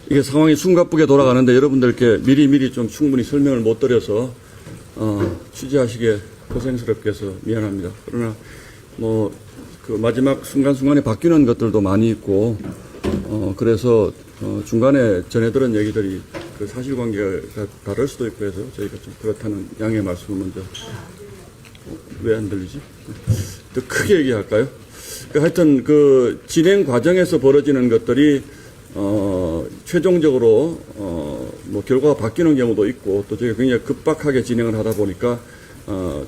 이게 상황이 숨가쁘게 돌아가는데 여러분들께 미리미리 좀 충분히 설명을 못 드려서 취재하시기에 고생스럽게 해서 미안합니다. 그러나 뭐 그 마지막 순간순간에 바뀌는 것들도 많이 있고 그래서 중간에 전해들은 얘기들이 그 사실관계가 다를 수도 있고 해서 저희가 좀 그렇다는 양해 말씀을 먼저. 왜 안 들리지? 더 크게 얘기할까요? 하여튼 그 진행 과정에서 벌어지는 것들이 최종적으로 뭐 결과가 바뀌는 경우도 있고 또 저희가 굉장히 급박하게 진행을 하다 보니까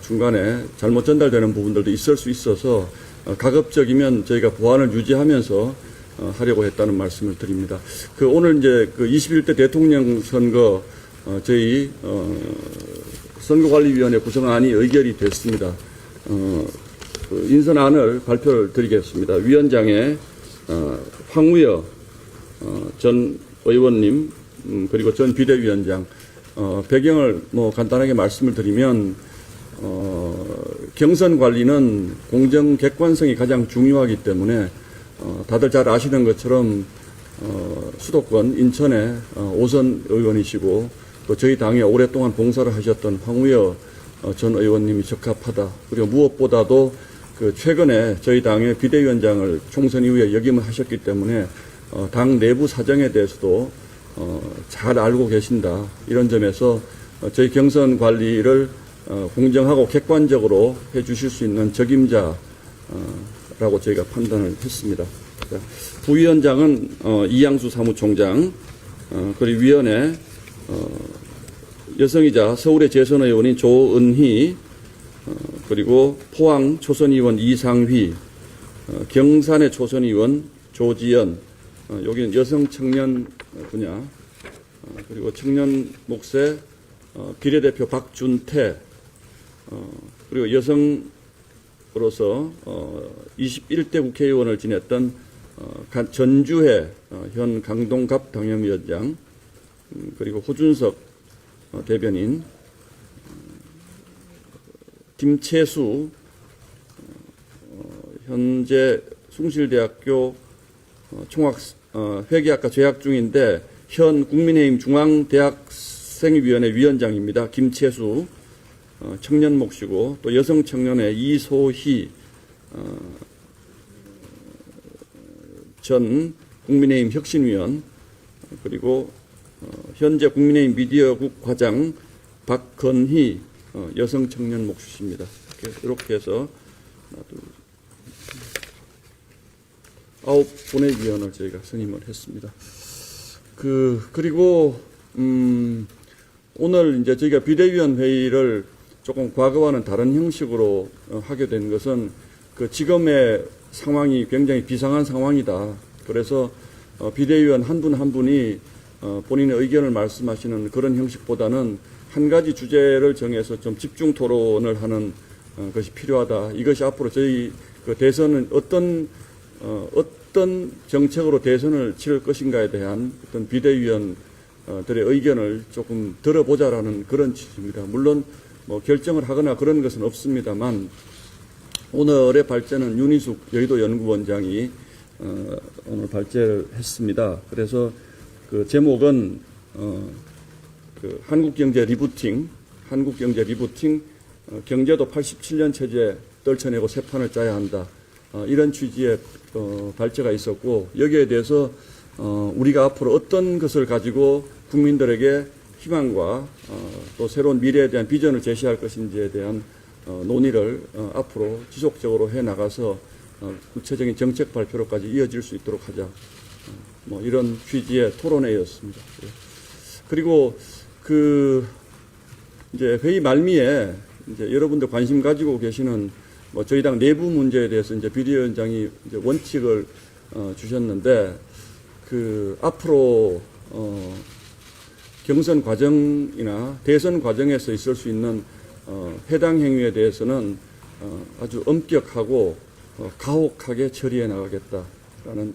중간에 잘못 전달되는 부분들도 있을 수 있어서 가급적이면 저희가 보안을 유지하면서 하려고 했다는 말씀을 드립니다. 그 오늘 이제 그 21대 대통령 선거 저희 선거관리위원회 구성안이 의결이 됐습니다. 그 인선안을 발표를 드리겠습니다. 위원장에 황우여 전 의원님 그리고 전 비대위원장 배경을 뭐 간단하게 말씀을 드리면 경선 관리는 공정 객관성이 가장 중요하기 때문에 다들 잘 아시는 것처럼 수도권 인천의 5선 의원이시고 또 저희 당에 오랫동안 봉사를 하셨던 황우여 전 의원님이 적합하다. 그리고 무엇보다도 그 최근에 저희 당의 비대위원장을 총선 이후에 역임을 하셨기 때문에 당 내부 사정에 대해서도 잘 알고 계신다. 이런 점에서 저희 경선 관리를 공정하고 객관적으로 해 주실 수 있는 적임자라고 저희가 판단을 했습니다. 부위원장은 이양수 사무총장, 그리고 위원회 여성이자 서울의 재선 의원인 조은희, 그리고 포항 초선 의원 이상휘, 경산의 초선 의원 조지연, 여기는 여성 청년 분야, 그리고 청년 목세 비례대표 박준태, 그리고 여성으로서 21대 국회의원을 지냈던 전주회 현 강동갑 당협위원장, 그리고 호준석 대변인, 김채수 현재 숭실대학교 회계학과 재학 중인데 현 국민의힘 중앙대학생위원회 위원장입니다. 김채수 청년 몫이고 또 여성청년회 이소희 전 국민의힘 혁신위원, 그리고 현재 국민의힘 미디어국 과장 박건희 여성청년 몫입니다. 이렇게 해서 9분의 위원을 저희가 선임을 했습니다. 그리고 오늘 이제 저희가 비대위원 회의를 조금 과거와는 다른 형식으로 하게 된 것은 그 지금의 상황이 굉장히 비상한 상황이다. 그래서 비대위원 한 분 한 분이 본인의 의견을 말씀하시는 그런 형식보다는 한 가지 주제를 정해서 좀 집중 토론을 하는 것이 필요하다. 이것이 앞으로 저희 그 대선은 어떤 정책으로 대선을 치를 것인가에 대한 어떤 비대위원들의 의견을 조금 들어보자라는 그런 취지입니다. 물론 뭐 결정을 하거나 그런 것은 없습니다만 오늘의 발제는 윤희숙 여의도 연구원장이 오늘 발제를 했습니다. 그래서 그 제목은 그 한국경제 리부팅, 경제도 87년 체제 떨쳐내고 새 판을 짜야 한다. 이런 취지의 발제가 있었고 여기에 대해서 우리가 앞으로 어떤 것을 가지고 국민들에게 희망과 또 새로운 미래에 대한 비전을 제시할 것인지에 대한 논의를 앞으로 지속적으로 해나가서 구체적인 정책 발표로까지 이어질 수 있도록 하자. 뭐 이런 취지의 토론회였습니다. 그리고 이제 회의 말미에 이제 여러분들 관심 가지고 계시는 뭐 저희 당 내부 문제에 대해서 이제 비대위원장이 이제 원칙을 주셨는데 앞으로 경선 과정이나 대선 과정에서 있을 수 있는 해당 행위에 대해서는 아주 엄격하고 가혹하게 처리해 나가겠다라는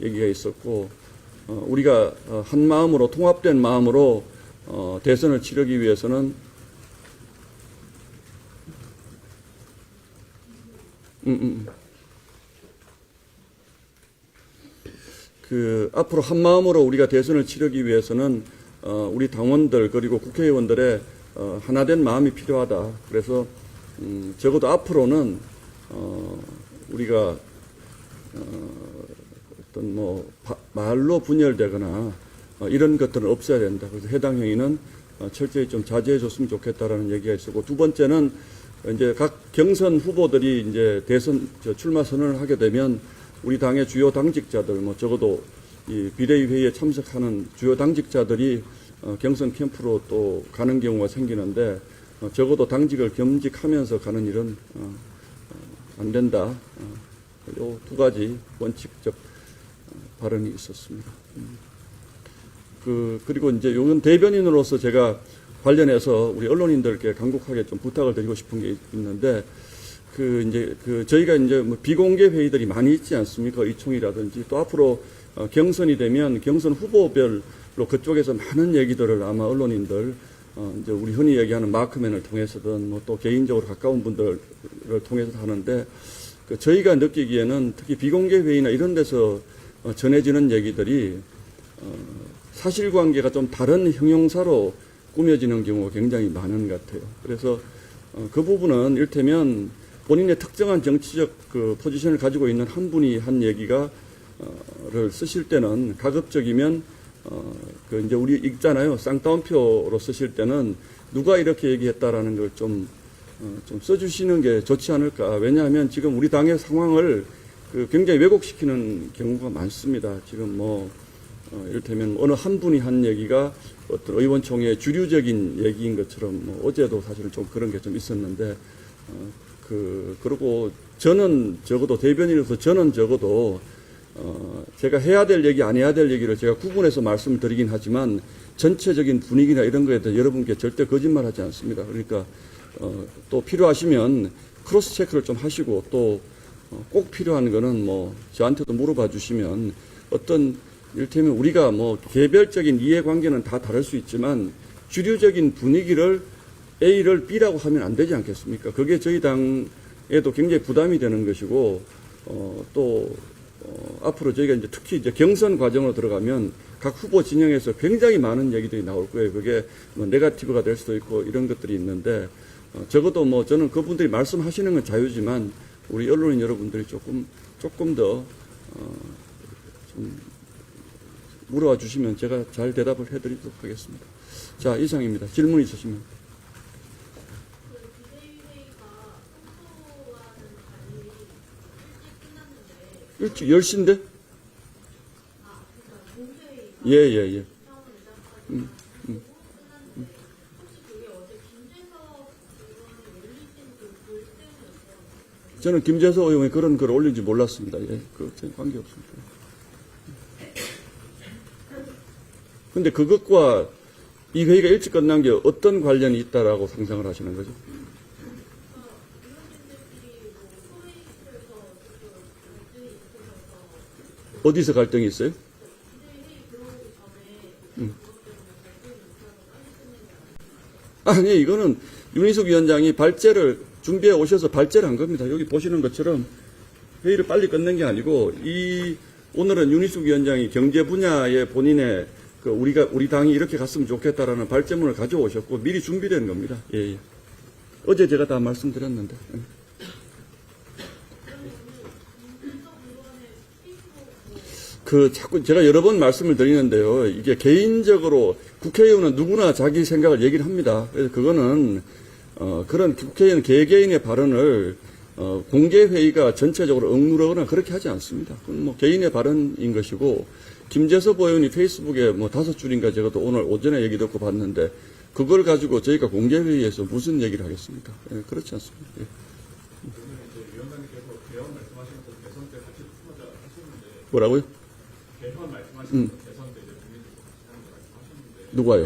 얘기가 있었고 우리가 한 마음으로 통합된 마음으로 대선을 치르기 위해서는 앞으로 한 마음으로 우리가 대선을 치르기 위해서는 우리 당원들 그리고 국회의원들의 하나된 마음이 필요하다. 그래서 적어도 앞으로는 우리가 어떤 뭐 말로 분열되거나 이런 것들은 없어야 된다. 그래서 해당 행위는 철저히 좀 자제해 줬으면 좋겠다라는 얘기가 있었고, 두 번째는 이제 각 경선 후보들이 이제 대선 출마 선언을 하게 되면 우리 당의 주요 당직자들, 뭐 적어도 이 비대위 회의에 참석하는 주요 당직자들이 경선 캠프로 또 가는 경우가 생기는데, 적어도 당직을 겸직하면서 가는 일은 안 된다. 요 두 가지 원칙적 발언이 있었습니다. 그리고 이제 요건 대변인으로서 제가 관련해서 우리 언론인들께 간곡하게 좀 부탁을 드리고 싶은 게 있는데, 저희가 이제 뭐 비공개 회의들이 많이 있지 않습니까? 의총이라든지 또 앞으로 경선이 되면 경선 후보별로 그쪽에서 많은 얘기들을 아마 언론인들, 이제 우리 흔히 얘기하는 마크맨을 통해서든 뭐 또 개인적으로 가까운 분들을 통해서 하는데, 저희가 느끼기에는 특히 비공개 회의나 이런 데서 전해지는 얘기들이 사실관계가 좀 다른 형용사로 꾸며지는 경우가 굉장히 많은 것 같아요. 그래서 그 부분은 이를테면 본인의 특정한 정치적 그 포지션을 가지고 있는 한 분이 한 얘기가 를 쓰실 때는 가급적이면 이제 우리 읽잖아요. 쌍따옴표로 쓰실 때는 누가 이렇게 얘기했다라는 걸 좀 써주시는 게 좋지 않을까. 왜냐하면 지금 우리 당의 상황을 굉장히 왜곡시키는 경우가 많습니다. 지금 뭐 이를테면 어느 한 분이 한 얘기가 어떤 의원총회의 주류적인 얘기인 것처럼, 뭐 어제도 사실은 좀 그런 게 좀 있었는데, 그리고 저는 적어도 대변인으로서 저는 적어도 제가 해야 될 얘기 안 해야 될 얘기를 제가 구분해서 말씀을 드리긴 하지만 전체적인 분위기나 이런 거에 대해서 여러분께 절대 거짓말하지 않습니다. 그러니까 또 필요하시면 크로스 체크를 좀 하시고, 또 꼭 필요한 거는 뭐 저한테도 물어봐 주시면, 어떤 이를테면 우리가 뭐 개별적인 이해관계는 다 다를 수 있지만 주류적인 분위기를 A를 B라고 하면 안 되지 않겠습니까? 그게 저희 당에도 굉장히 부담이 되는 것이고, 앞으로 저희가 이제 특히 이제 경선 과정으로 들어가면 각 후보 진영에서 굉장히 많은 얘기들이 나올 거예요. 그게 뭐 네거티브가 될 수도 있고 이런 것들이 있는데, 적어도 뭐 저는 그분들이 말씀하시는 건 자유지만 우리 언론인 여러분들이 조금 더 좀 물어봐 주시면 제가 잘 대답을 해드리도록 하겠습니다. 자, 이상입니다. 질문 있으시면. 일찍 10시인데? 예. 저는 김재석 의원이 그런 글을 올린지 몰랐습니다. 예, 전혀 관계없습니다. 근데 그것과 이 회의가 일찍 끝난 게 어떤 관련이 있다라고 상상을 하시는 거죠? 어디서 갈등이 있어요? 아니, 이거는 윤희숙 위원장이 발제를 준비해 오셔서 발제를 한 겁니다. 여기 보시는 것처럼 회의를 빨리 끝낸 게 아니고, 오늘은 윤희숙 위원장이 경제 분야에 본인의 우리 당이 이렇게 갔으면 좋겠다라는 발제문을 가져오셨고 미리 준비된 겁니다. 예. 어제 제가 다 말씀드렸는데. 자꾸 제가 여러 번 말씀을 드리는데요. 이게 개인적으로 국회의원은 누구나 자기 생각을 얘기를 합니다. 그래서 그거는 그런 국회의원 개개인의 발언을 공개회의가 전체적으로 억누르거나 그렇게 하지 않습니다. 그건 뭐 개인의 발언인 것이고, 김재섭 의원이 페이스북에 뭐 5줄인가 제가 또 오늘 오전에 얘기 듣고 봤는데, 그걸 가지고 저희가 공개회의에서 무슨 얘기를 하겠습니까? 예, 그렇지 않습니다. 예. 위원장님께서 개헌 말씀하시는 거 대선 때 같이 풀어자 하셨는데. 뭐라고요? 개헌 말씀하시는 거 대선 때 이제 국민들과 같이 하는 거 말씀하셨는데. 누가요?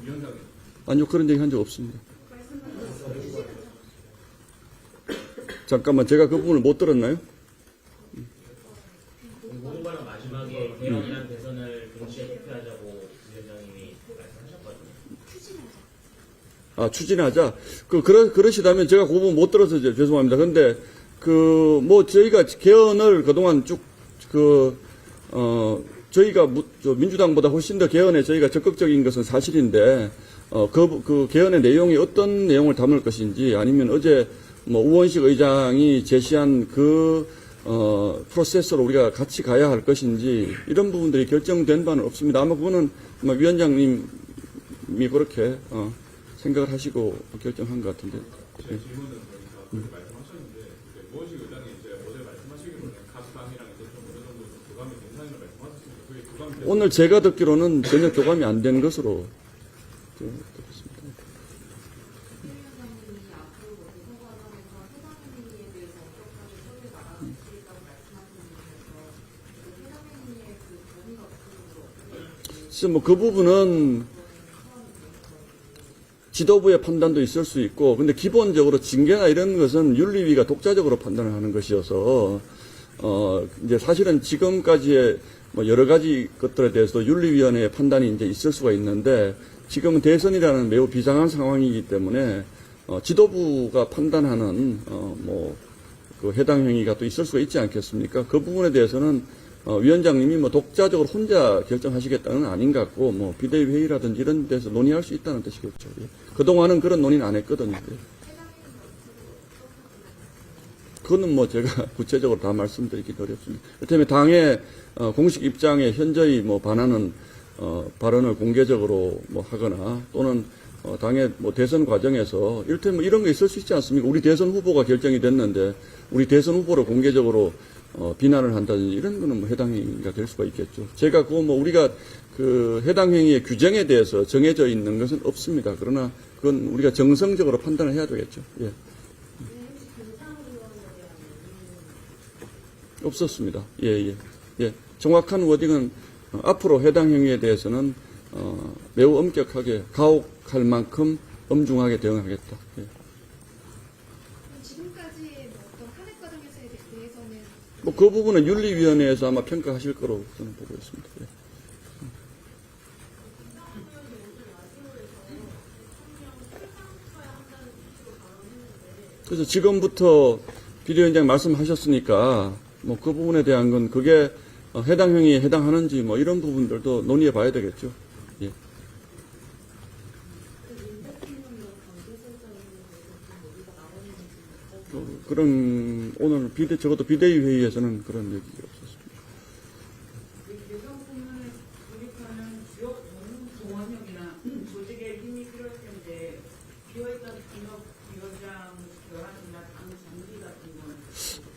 위원장님. 아니요, 그런 얘기 한 적 없습니다. 잠깐만, 제가 그 부분을 못 들었나요? 공보관은 마지막에 개헌이란 대선을 동시에 투표하자고 위원장님이 말씀하셨거든요. 추진하자. 그러시다면 제가 그 부분 못 들어서 죄송합니다. 근데, 저희가 개헌을 그동안 쭉, 저희가 민주당보다 훨씬 더 개헌에 저희가 적극적인 것은 사실인데, 그 개헌의 내용이 어떤 내용을 담을 것인지, 아니면 어제 우원식 의장이 제시한 프로세스로 우리가 같이 가야 할 것인지, 이런 부분들이 결정된 바는 없습니다. 아마 그거는 아마 위원장님이 그렇게, 생각을 하시고 결정한 것 같은데. 제 질문은 그러니까 그렇게 말씀하셨는데 무원식 의장이 이제 어제 말씀하시기로는 가수당이랑 이제 좀 어느 정도 좀 교감이 된 사이로 말씀하셨습니다. 그게 교감이 된 오늘 제가 듣기로는 전혀 교감이 안 된 것으로 듣습니다. 그 부분은 지도부의 판단도 있을 수 있고, 근데 기본적으로 징계나 이런 것은 윤리위가 독자적으로 판단을 하는 것이어서, 이제 사실은 지금까지의 여러 가지 것들에 대해서도 윤리위원회의 판단이 이제 있을 수가 있는데, 지금은 대선이라는 매우 비상한 상황이기 때문에, 지도부가 판단하는, 그 해당 행위가 또 있을 수가 있지 않겠습니까? 그 부분에 대해서는 위원장님이 독자적으로 혼자 결정하시겠다는 건 아닌 것 같고, 비대위 회의라든지 이런 데서 논의할 수 있다는 뜻이겠죠. 예. 그동안은 그런 논의는 안 했거든요. 예. 그거는 제가 구체적으로 다 말씀드리기 어렵습니다. 그렇다면 당의 공식 입장에 현저히 반하는 발언을 공개적으로 하거나 또는 당의 대선 과정에서 이를테면 이런 게 있을 수 있지 않습니까? 우리 대선 후보가 결정이 됐는데 우리 대선 후보를 공개적으로 비난을 한다든지 이런 거는 해당 행위가 될 수가 있겠죠. 제가 우리가 그 해당 행위의 규정에 대해서 정해져 있는 것은 없습니다. 그러나 그건 우리가 정성적으로 판단을 해야 되겠죠. 예. 없었습니다. 예. 정확한 워딩은 앞으로 해당 행위에 대해서는 매우 엄격하게 가혹할 만큼 엄중하게 대응하겠다. 예. 지금까지의 어떤 탄핵 과정에서에 대해서는 그 부분은 윤리위원회에서 아마 평가하실 거로 저는 보고 있습니다. 예. 그래서 지금부터 비대위원장 말씀하셨으니까 그 부분에 대한 건 그게 해당 행위에 해당하는지 이런 부분들도 논의해 봐야 되겠죠. 예. 그런 오늘 적어도 비대위 회의에서는 그런 얘기가 없었습니다. 여성분을 조직하는 지역 동원형이나 조직의 힘이 필요할 텐데 비어있던 비원장 결합이나 당 정리 같은 건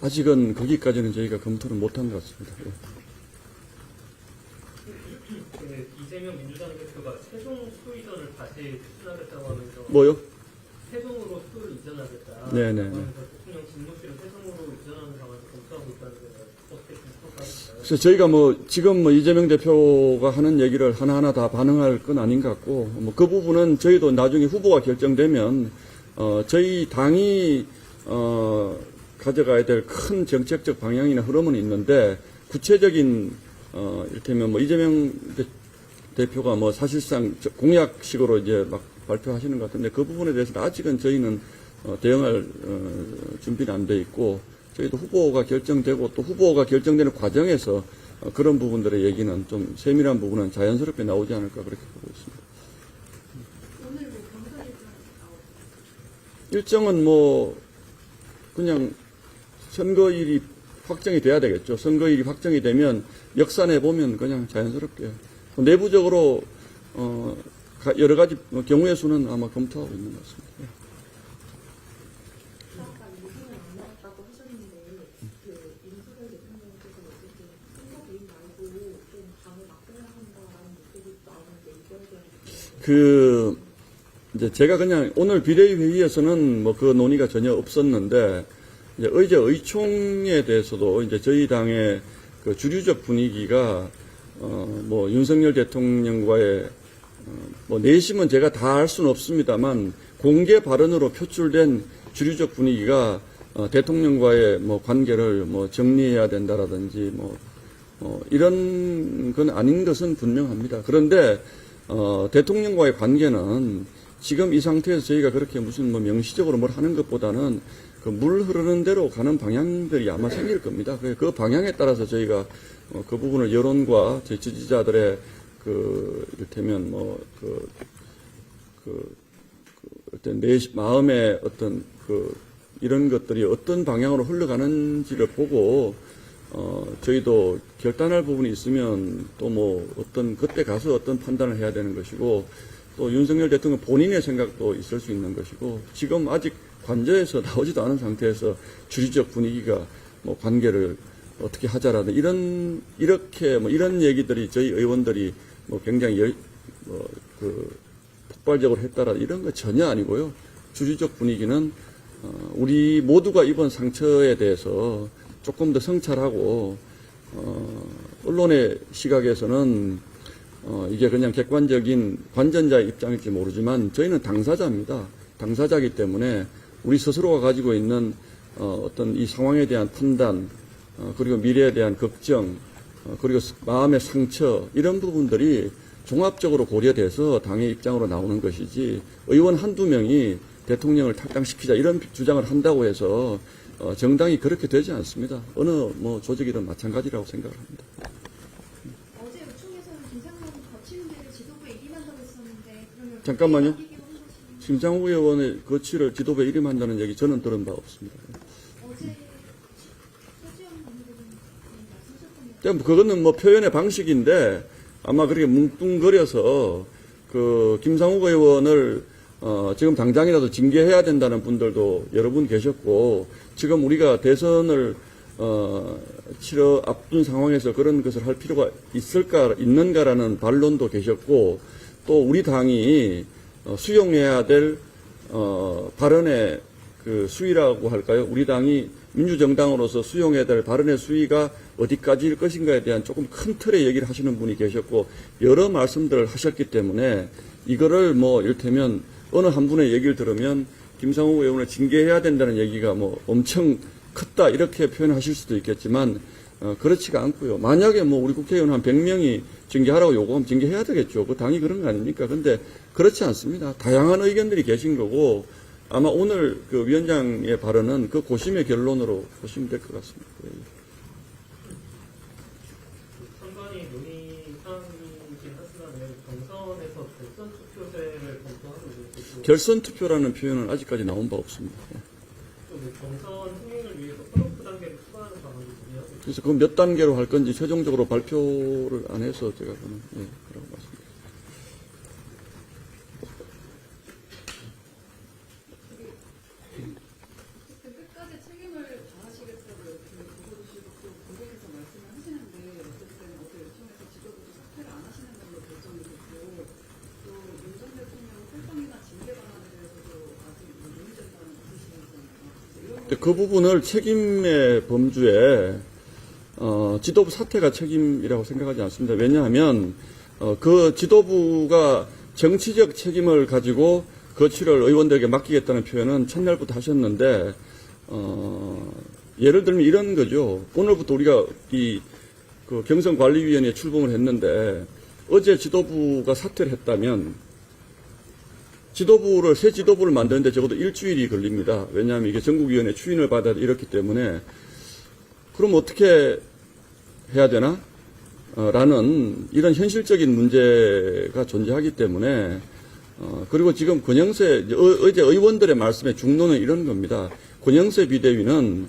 아직은 거기까지는 저희가 검토를 못한 것 같습니다. 예. 이재명 민주당 대표가 세종 수의전을 다시 추진하겠다고 하면서 뭐요? 세종으로 수를 이전하겠다. 네네. 하면서 대통령 직무실을 세종으로 이전하는 상황에서 검토하고 있다는데 어떻게 평가하실까요? 그래서 저희가 지금 이재명 대표가 하는 얘기를 하나하나 다 반응할 건 아닌 것 같고, 그 부분은 저희도 나중에 후보가 결정되면, 저희 당이, 가져가야 될 큰 정책적 방향이나 흐름은 있는데, 구체적인, 이를테면 이재명 대표가 사실상 공약식으로 이제 막 발표하시는 것 같은데, 그 부분에 대해서는 아직은 저희는 대응할 준비는 안 돼 있고, 저희도 후보가 결정되고 또 후보가 결정되는 과정에서 그런 부분들의 얘기는 좀 세밀한 부분은 자연스럽게 나오지 않을까 그렇게 보고 있습니다. 오늘 경선 일정은 그냥 선거일이 확정이 돼야 되겠죠. 선거일이 확정이 되면 역산해 보면 그냥 자연스럽게 내부적으로 여러 가지 경우의 수는 아마 검토하고 있는 것 같습니다. 아까 얘기는 안 나왔다고 하셨는데 윤석열 대통령께서 어쨌든 선거 개입 말고 좀 당을 바꿔야 한다라는 목소리 나오는데 이거에 대한 이제 제가 그냥 오늘 비대위 회의에서는 그 논의가 전혀 없었는데 이제 어제 의총에 대해서도 이제 저희 당의 그 주류적 분위기가 윤석열 대통령과의 내심은 제가 다 할 수는 없습니다만 공개 발언으로 표출된 주류적 분위기가 대통령과의 관계를 정리해야 된다라든지 이런 건 아닌 것은 분명합니다. 그런데 대통령과의 관계는 지금 이 상태에서 저희가 그렇게 무슨 명시적으로 뭘 하는 것보다는 그 물 흐르는 대로 가는 방향들이 아마 생길 겁니다. 그 방향에 따라서 저희가 그 부분을 여론과 저희 지지자들의 이를테면 어떤 내 마음의 어떤 이런 것들이 어떤 방향으로 흘러가는지를 보고 저희도 결단할 부분이 있으면 또 뭐 그때 가서 어떤 판단을 해야 되는 것이고, 또 윤석열 대통령 본인의 생각도 있을 수 있는 것이고, 지금 아직 관저에서 나오지도 않은 상태에서 주류적 분위기가 뭐 관계를 어떻게 하자라든 이런 얘기들이 저희 의원들이 뭐 굉장히 폭발적으로 했다라 이런 거 전혀 아니고요. 주류적 분위기는 우리 모두가 입은 상처에 대해서 조금 더 성찰하고, 언론의 시각에서는 이게 그냥 객관적인 관전자의 입장일지 모르지만 저희는 당사자입니다. 당사자이기 때문에 우리 스스로가 가지고 있는 어떤 이 상황에 대한 판단, 그리고 미래에 대한 걱정, 그리고 마음의 상처, 이런 부분들이 종합적으로 고려돼서 당의 입장으로 나오는 것이지, 의원 한두 명이 대통령을 탈당시키자 이런 주장을 한다고 해서 정당이 그렇게 되지 않습니다. 어느 조직이든 마찬가지라고 생각을 합니다. 어제 의총에서는 김상곤 거치는 데를 지도부에 일임한다고 했었는데 그러면 잠깐만요. 바뀌기로 한 것이 김상우 의원의 거취를 지도부에 일임한다는 얘기 저는 들은 바 없습니다. 어제 서지영 의원님이 말씀하셨던 그거는 표현의 방식인데, 아마 그렇게 뭉뚱거려서 김상우 의원을 지금 당장이라도 징계해야 된다는 분들도 여러 분 계셨고, 지금 우리가 대선을 앞둔 상황에서 그런 것을 할 필요가 있는가라는 반론도 계셨고, 또 우리 당이 수용해야 될 발언의 수위라고 할까요? 우리 당이 민주정당으로서 수용해야 될 발언의 수위가 어디까지일 것인가에 대한 조금 큰 틀의 얘기를 하시는 분이 계셨고, 여러 말씀들을 하셨기 때문에 이거를 이를테면 어느 한 분의 얘기를 들으면 김상우 의원을 징계해야 된다는 얘기가 엄청 컸다 이렇게 표현하실 수도 있겠지만, 그렇지가 않고요. 만약에 우리 국회의원 한 100명이 징계하라고 요구하면 징계해야 되겠죠. 그 당이 그런 거 아닙니까? 근데 그렇지 않습니다. 다양한 의견들이 계신 거고, 아마 오늘 위원장의 발언은 그 고심의 결론으로 보시면 될 것 같습니다. 선관위 논의 사항이긴 하지만 경선에서 결선 투표제를 검토하고 있는 결선 투표라는 표현은 아직까지 나온 바 없습니다. 경선 흥행을 위해서 컷오프 단계를 추가하는 방안이거든요. 그래서 그 몇 단계로 할 건지 최종적으로 발표를 안 해서 제가 그라고 말씀드립니다. 끝까지 책임을 다하시겠다고 보고주시고 또 공개해서 말씀을 하시는데, 어쨌든 어제 요청해서 지도부도 사퇴를 안 하시는 걸로 결정이 됐고, 또 윤 전 대통령 탈당이나 징계 방안에 대해서도 아직 논의된다는 뜻이잖아요. 그 부분을 책임의 범주에 지도부 사퇴가 책임이라고 생각하지 않습니다. 왜냐하면 그 지도부가 정치적 책임을 가지고 거취를 의원들에게 맡기겠다는 표현은 첫날부터 하셨는데, 예를 들면 이런 거죠. 오늘부터 우리가 그 경선관리위원회에 출범을 했는데, 어제 지도부가 사퇴를 했다면 새 지도부를 만드는데 적어도 일주일이 걸립니다. 왜냐하면 이게 전국위원회 추인을 받아야 이렇기 때문에. 그럼 어떻게 해야 되나? 라는 이런 현실적인 문제가 존재하기 때문에, 그리고 지금 권영세, 어제 의원들의 말씀의 중론은 이런 겁니다. 권영세 비대위는,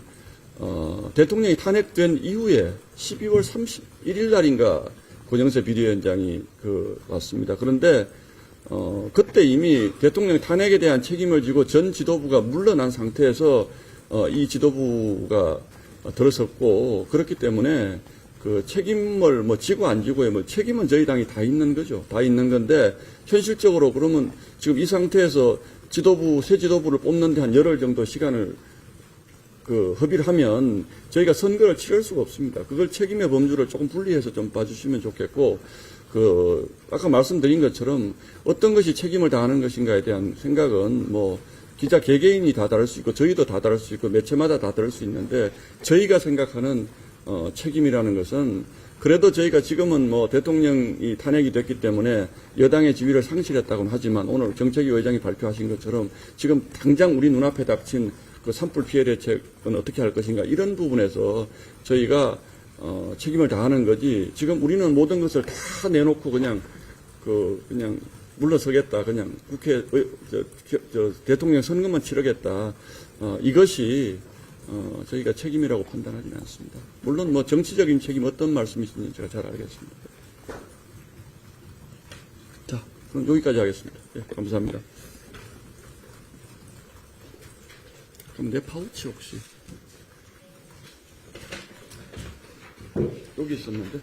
대통령이 탄핵된 이후에 12월 31일 날인가 권영세 비대위원장이 왔습니다. 그런데, 그때 이미 대통령 탄핵에 대한 책임을 지고 전 지도부가 물러난 상태에서, 이 지도부가 들어섰고, 그렇기 때문에 그 책임을 지고 안 지고의 책임은 저희 당이 다 있는 거죠. 다 있는 건데, 현실적으로 그러면 지금 이 상태에서 새 지도부를 뽑는데 한 열흘 정도 시간을 허비를 하면 저희가 선거를 치를 수가 없습니다. 그걸 책임의 범주를 조금 분리해서 좀 봐주시면 좋겠고, 아까 말씀드린 것처럼 어떤 것이 책임을 다하는 것인가에 대한 생각은 기자 개개인이 다 다를 수 있고, 저희도 다 다를 수 있고, 매체마다 다 다를 수 있는데, 저희가 생각하는 책임이라는 것은, 그래도 저희가 지금은 대통령이 탄핵이 됐기 때문에 여당의 지위를 상실했다고는 하지만, 오늘 정책위 의장이 발표하신 것처럼 지금 당장 우리 눈앞에 닥친 그 산불 피해 대책은 어떻게 할 것인가, 이런 부분에서 저희가 책임을 다하는 거지. 지금 우리는 모든 것을 다 내놓고 그냥 물러서겠다. 그냥 국회 대통령 선거만 치르겠다. 이것이 저희가 책임이라고 판단하지는 않습니다. 물론 뭐 정치적인 책임 어떤 말씀이신지 제가 잘 알겠습니다. 자, 그럼 여기까지 하겠습니다. 예, 감사합니다. 그럼 내 파우치 혹시 여기 있었는데?